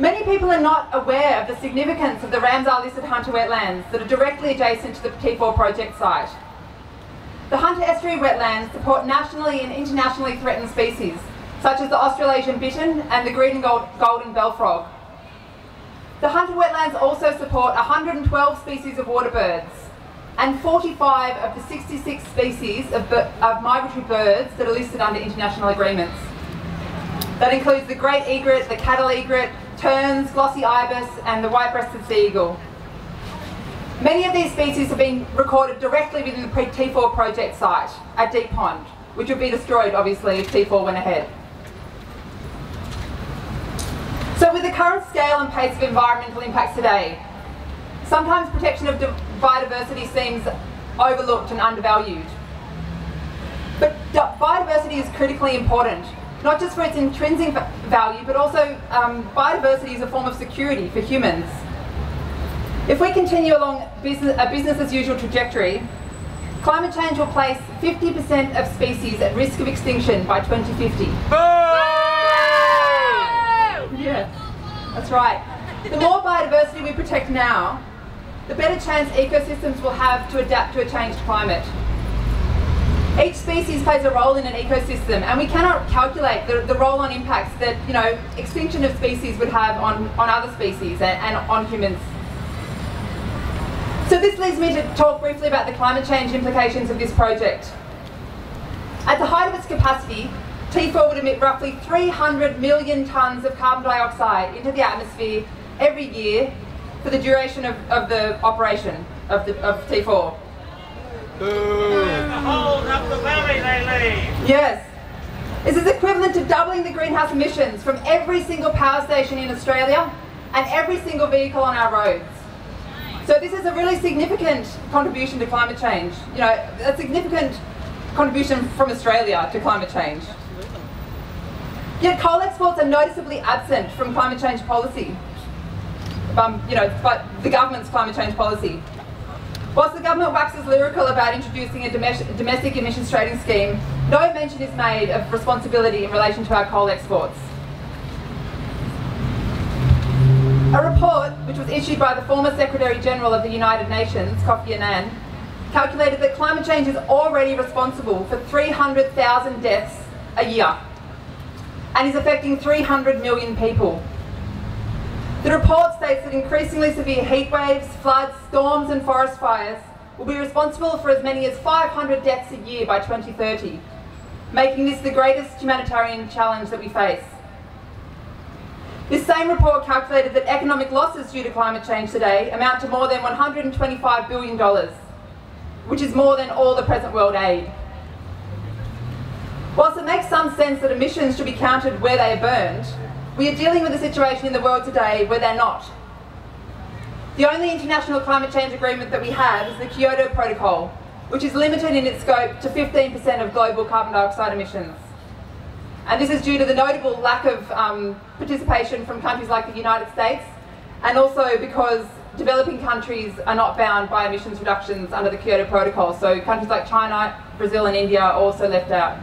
Many people are not aware of the significance of the Ramsar-listed hunter wetlands that are directly adjacent to the T4 project site. The Hunter Estuary wetlands support nationally and internationally threatened species, such as the Australasian bittern and the green and golden bellfrog. The Hunter wetlands also support 112 species of water birds and 45 of the 66 species of migratory birds that are listed under international agreements. That includes the great egret, the cattle egret, terns, glossy ibis and the white-breasted sea eagle. Many of these species have been recorded directly within the T4 project site at Deep Pond, which would be destroyed obviously if T4 went ahead. So with the current scale and pace of environmental impacts today, sometimes protection of biodiversity seems overlooked and undervalued. But biodiversity is critically important, not just for its intrinsic value, but also biodiversity is a form of security for humans. If we continue along a business as usual trajectory, climate change will place 50% of species at risk of extinction by 2050. Yeah, that's right. The more biodiversity we protect now, the better chance ecosystems will have to adapt to a changed climate. Each species plays a role in an ecosystem, and we cannot calculate the roll-on impacts that, you know, extinction of species would have on other species and on humans. So this leads me to talk briefly about the climate change implications of this project. At the height of its capacity, T4 would emit roughly 300 million tonnes of carbon dioxide into the atmosphere every year for the duration of the operation of T4. Hold up the valley they leave. Yes. This is equivalent to doubling the greenhouse emissions from every single power station in Australia and every single vehicle on our roads. So this is a really significant contribution to climate change. You know, a significant contribution from Australia to climate change. Yet coal exports are noticeably absent from climate change policy. But the government's climate change policy. Whilst the government waxes lyrical about introducing a domestic emissions trading scheme, no mention is made of responsibility in relation to our coal exports. A report, which was issued by the former Secretary General of the United Nations, Kofi Annan, calculated that climate change is already responsible for 300,000 deaths a year and is affecting 300 million people. The report states that increasingly severe heat waves, floods, storms and forest fires will be responsible for as many as 500 deaths a year by 2030, making this the greatest humanitarian challenge that we face. This same report calculated that economic losses due to climate change today amount to more than $125 billion, which is more than all the present world aid. Whilst it makes some sense that emissions should be counted where they are burned, we are dealing with a situation in the world today where they're not. The only international climate change agreement that we have is the Kyoto Protocol, which is limited in its scope to 15% of global carbon dioxide emissions. And this is due to the notable lack of participation from countries like the United States, and also because developing countries are not bound by emissions reductions under the Kyoto Protocol. So countries like China, Brazil and India are also left out.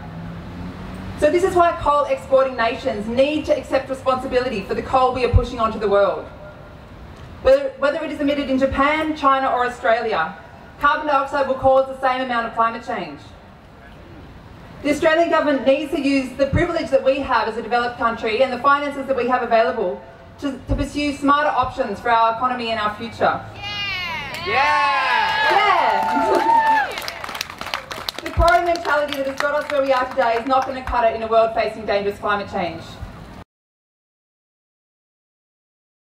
So this is why coal exporting nations need to accept responsibility for the coal we are pushing onto the world. Whether it is emitted in Japan, China or Australia, carbon dioxide will cause the same amount of climate change. The Australian government needs to use the privilege that we have as a developed country and the finances that we have available to pursue smarter options for our economy and our future. Yeah! The quarry mentality that has got us where we are today is not going to cut it in a world facing dangerous climate change.